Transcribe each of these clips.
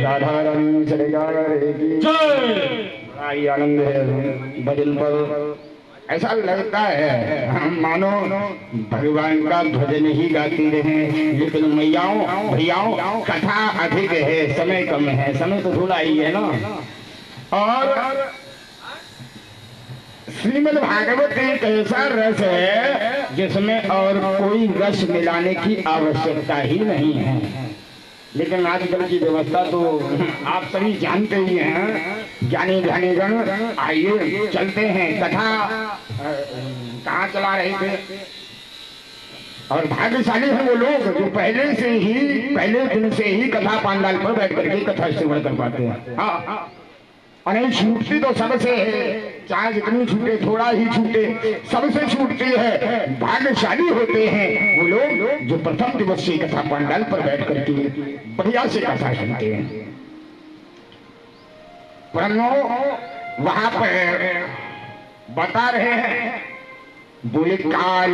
राधा रानी चले जा रहे की बड़ा ही आनंद है भजन पर। ऐसा लगता है हम मानो भगवान का भजन ही गाती रहे, लेकिन मैयाओं भैयाओं कथा अधिक है, समय कम है, समय तो थोड़ा ही है ना। और श्रीमद् भागवत एक ऐसा रस है जिसमें और कोई रस मिलाने की आवश्यकता ही नहीं है। लेकिन आजकल की व्यवस्था तो आप सभी जानते ही हैं। ज्ञानी ध्यानी गण आइए चलते हैं, कथा कहाँ चला रहे थे। और भाग्यशाली हैं वो लोग जो पहले दिन से ही कथा पांडाल पर बैठ करके कथा श्रवण कर पाते हैं। हाँ, और नहीं छूटती तो सबसे है, चाहे जितनी छूटे थोड़ा ही छूटे, सबसे छूटती है। भाग्यशाली होते हैं वो लोग जो प्रथम दिवस से कथा पंडाल पर बैठ करके बढ़िया से कथा सुनते हैं। परंतु वहां पर बता रहे हैं, बोले काल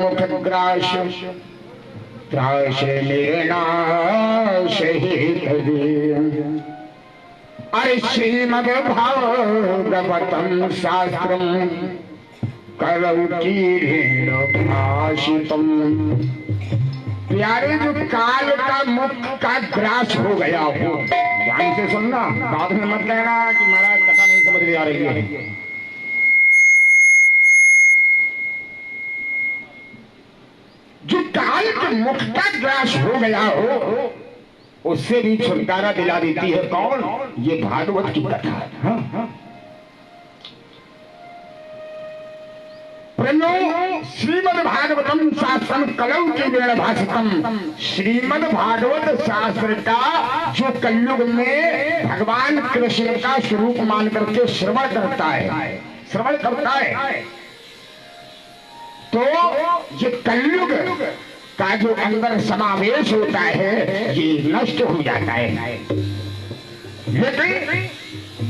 मुखग्रास त्रास निर्नाश अरे श्रीमद् भागवतम शास्त्रम करौ कीर्ण भाषितम। प्यारे जो काल का मुख का ग्रास हो गया हो, ध्यान से सुनना, बाद में मत कहना कि महाराज कथा नहीं समझ में आ रही है। जो काल के मुख का ग्रास हो गया हो उससे भी छुटकारा दिला देती है कौन? ये भागवत की कथा। प्रणो श्रीमद् भागवतम शास्त्रम कलौ की भाषितम। श्रीमद् भागवत शास्त्र का जो कलयुग में भगवान कृष्ण का स्वरूप मान करके श्रवण करता है, तो ये कलयुग का जो अंदर समावेश होता है ये नष्ट हो जाता है। लेकिन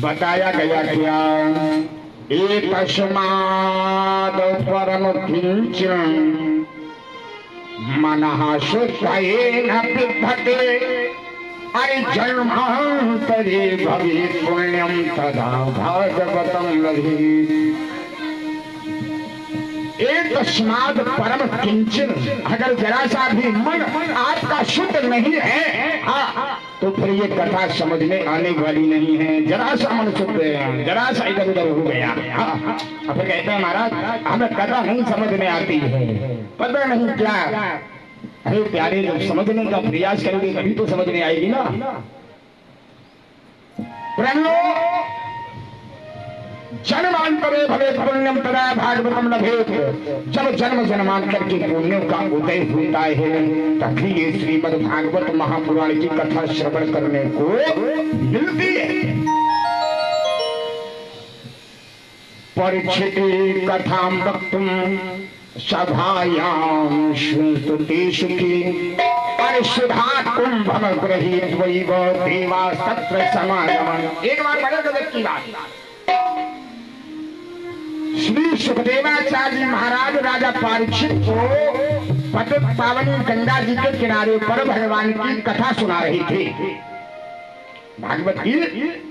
बताया गया क्या? एक तस्माद् परम किंचन मनः शुद्धयेन बिभ्यते। अरे जन्मांतरे भवेत् पुण्यं तदा भागवतं लभेत्। एक तस्माद् परम किंचन, अगर जरा सा भी मन आपका शुद्ध नहीं है, तो फिर ये कथा समझ में आने वाली नहीं है। जरा सा मन शुद्ध है, जरा सा इधर उधर हो गया, फिर कहते हैं महाराज हमें कथा नहीं समझ में आती है, पता नहीं क्या। अरे प्यारे, जब समझने का प्रयास करेंगे तभी तो समझ में आएगी ना। जन्मांतरे भवे पुण्यम तदा भागवतम लभेत। जब जन्म जन्मांतर के पुण्यों का उदय होता है तभी ये श्रीमद् भागवत महापुराण की कथा श्रवण करने को मिलती है। परीक्षित कथां वक्तुम सभायां श्रुते सुखी। अरे सुधा कुंभम गृहीत वैव देवा सत्र समागमन। एक बार बड़े गजब की बात, श्री सुखदेवाचार्य महाराज राजा परीक्षित को पतित पावनी गंगा जी के किनारे पर भगवान की कथा सुना रही थी, भागवत की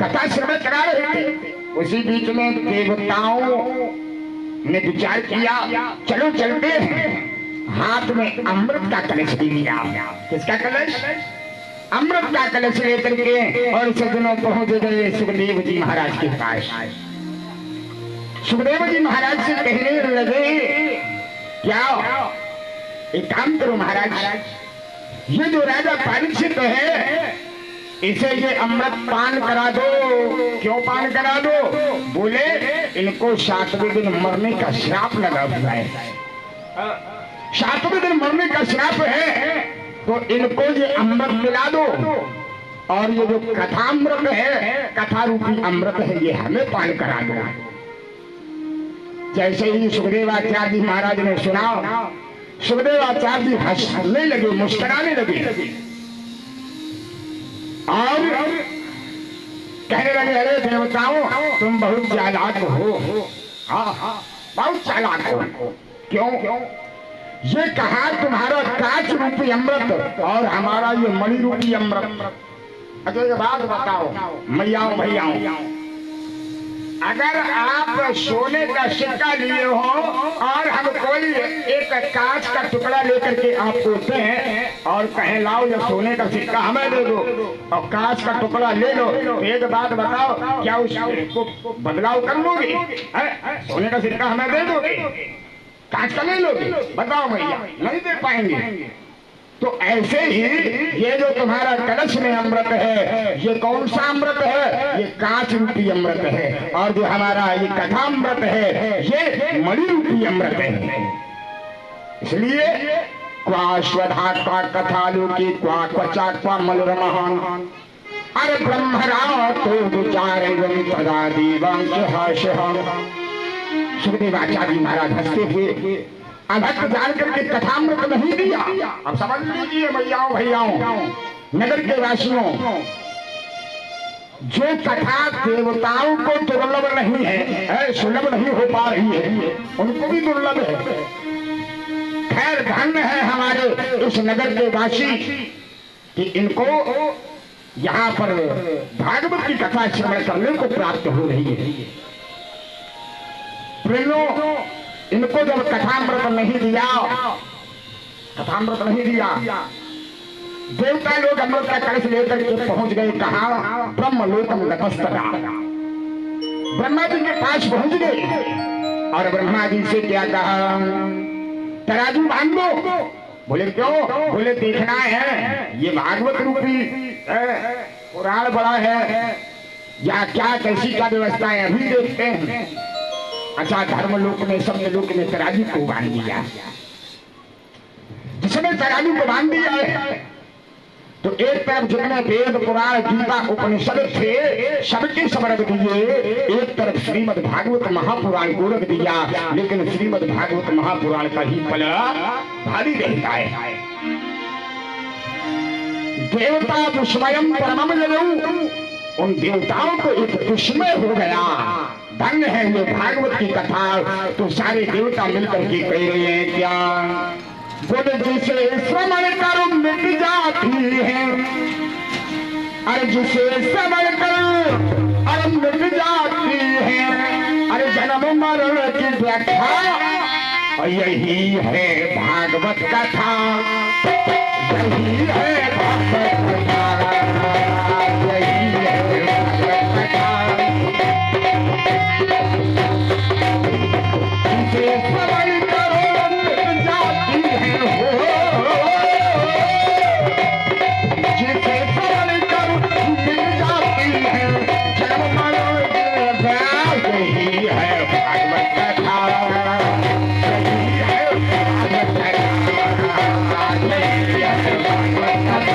कथा श्रवण करा रहे थे। उसी बीच में देवताओं ने विचार किया, चलो चलते हैं। हाथ में अमृत का कलश भी लिया। किसका कलश? अमृत का कलश लेकर के और सज्जनों पहुंच गए सुखदेव जी महाराज के पास। सुखदेव जी महाराज से कहने लगे, क्या एक काम करो महाराज, ये जो राजा परीक्षित है इसे ये अमृत पान करा दो। क्यों पान करा दो? बोले इनको 7वें दिन मरने का श्राप लगा हुआ है। 7वें दिन मरने का श्राप है, तो इनको ये अमृत मिला दो। और ये जो कथामृत है, कथा रूपी अमृत है, ये हमें पान करा दो। जैसे ही सुखदेवाचार्य जी महाराज ने सुना, सुखदेवाचार्य जी हंसने लगे, मुस्कुराने लगे और कहने लगे, अरे देवताओं तुम बहुत चालाक हो। हाँ, बहुत चालाक हो। क्यों? ये कहा तुम्हारा कांच रूपी अमृत और हमारा ये मणि रूपी अमृत। अच्छा एक बात बताओ मैयाओं भैयाओं, अगर आप सोने का सिक्का लिए हो और हम कोई एक कांच का टुकड़ा लेकर के आप पूछते हैं और कहें लाओ ये सोने का सिक्का हमें दे दो और कांच का टुकड़ा ले लो, तो एक बात बताओ क्या उसको बदलाव कर लोगे? सोने का सिक्का हमें दे दोगे, कांच का ले लोगे? बताओ भैया, नहीं दे पाएंगे। तो ऐसे ही ये जो तुम्हारा कलश में अमृत है, ये कौन सा अमृत है? ये कांच रूपी अमृत है। और जो हमारा ये कथा अमृत है, ये मणि रूपी अमृत है। इसलिए क्वा स्वधा क्वा कथालोकी क्वा क्वचा क्वा मलरमहान अरे ब्रह्मरा तो विचार तदा देवांश सुखदेव आचार्य महाराज हंसते हुए अभक्त जान करके कथामृत नहीं दिया। अब समझ लीजिए मैयाओं भैयाओं, नगर के वासियों, जो कथा देवताओं को दुर्लभ नहीं है, सुलभ नहीं हो पा रही है, उनको भी दुर्लभ है। खैर धन्य है हमारे इस नगर के वासी कि इनको यहाँ पर भागवत की कथा श्रवण करने को प्राप्त हो रही है। प्रेमियों, इनको जब कथामृत नहीं दिया, कथामृत नहीं दिया, देवता लोग अमृत का कलश लेकर के पहुंच गए कहा? ब्रह्मलोकम गतस्तदा, ब्रह्मा जी के पास पहुंच गए और ब्रह्मा जी से क्या कहा? तराजू बांध दो। बोले क्यों? बोले देखना है ये भागवत रूपी पुराण बड़ा है या क्या, कैसी क्या व्यवस्था है, अभी देखते हैं। अच्छा धर्मलोक में सत्य लोक में तराजू को बांध दिया। जिसने तराजू को बांध दिया है तो एक तरफ जितने वेद पुराण गीता उपनिषद थे सबके सब रख दिए, एक तरफ श्रीमद् भागवत महापुराण को रख दिया। लेकिन श्रीमद् भागवत महापुराण का ही फल भारी रहता है। देवता विस्मयम परमम जलऊ, उन देवताओं को एक विस्मय हो गया। धन्य है ये भागवत की कथा। तो सारे देवता मिलकर के कह रहे हैं क्या? बोले जिसे श्रवण करो मिट जाती है, अरे जिसे श्रवण करो अरे मिट जाती है, अरे जन्म मरण की व्याख्या और यही है भागवत कथा, यही है भागवत कथा, यही है भागवत कथा। जिसे श्रवण करो मिट जाती है, जिसे श्रवण करो मिट जाती है, जन्म मरण की व्याख्या यही है भागवत कथा, यही है भागवत कथा, यही है भागवत कथा,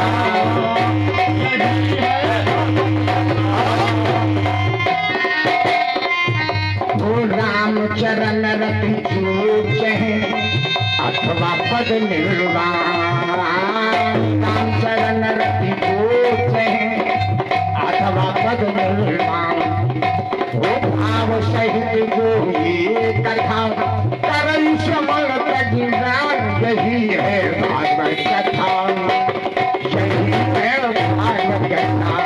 यही है। चरण रति चूचे अथवा पद निर्वाण, राम चरण रति चूचे अथवा पद निर्वाण, हो भाव सहित जो ये कथा करई श्रवण तगिरान, यही है भागवत कथा, यही है भागवत कथा,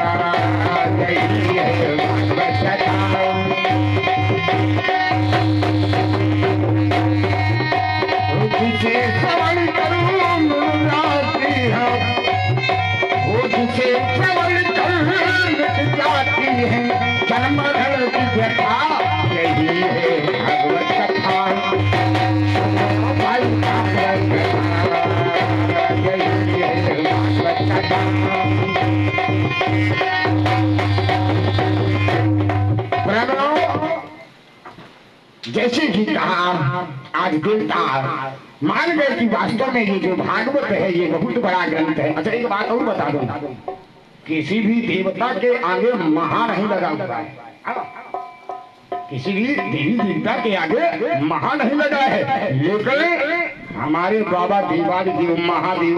यही है भागवत कथा। जिसे श्रवण करो मिट जाती है, वो जिसे श्रवण करो मिट जाती है, जन्म मरण की व्यथा यही है भागवत कथा, भाई भागवत कथा, यही है भागवत कथा। जैसे ही कहा आज देवता मान गए कि वास्तव में ये जो भागवत है ये बहुत बड़ा ग्रंथ है। अच्छा एक बात और बता दो, किसी भी देवता के आगे महा नहीं लगा हुआ है, किसी भी देवी देवता के आगे महा नहीं लगा है, लेकिन हमारे बाबा देवादिदेव महादेव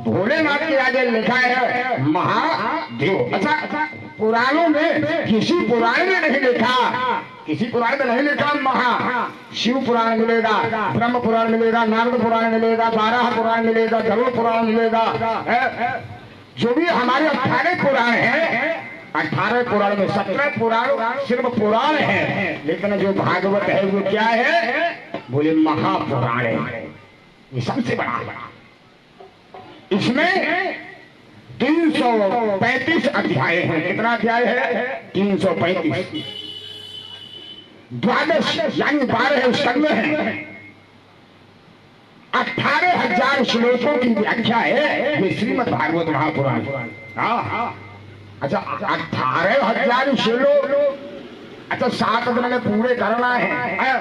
भोलेनाथ के आगे लिखा है महादेव। अच्छा पुराणों में किसी पुराण में नहीं लिखा किसी पुराण में नहीं लिखा महा। शिव पुराण मिलेगा, ब्रह्म पुराण मिलेगा, नारद पुराण मिलेगा, 12 पुराण मिलेगा, गरुड़ पुराण मिलेगा। जो भी हमारे 18 पुराण हैं, 18 पुराण में 17 पुराण सिर्फ पुराण है, लेकिन जो भागवत है वो क्या है? बोले महापुराण है, ये सबसे बड़ा। इसमें 335 अध्याय हैं। कितना अध्याय है? 335। 12 यानी 12 स्कंद हैं। 18,000 श्लोकों की व्याख्या है ये श्रीमद् भागवत महापुराण। अच्छा 18,000 श्लोक, अच्छा 7 दिन में पूरे करना है।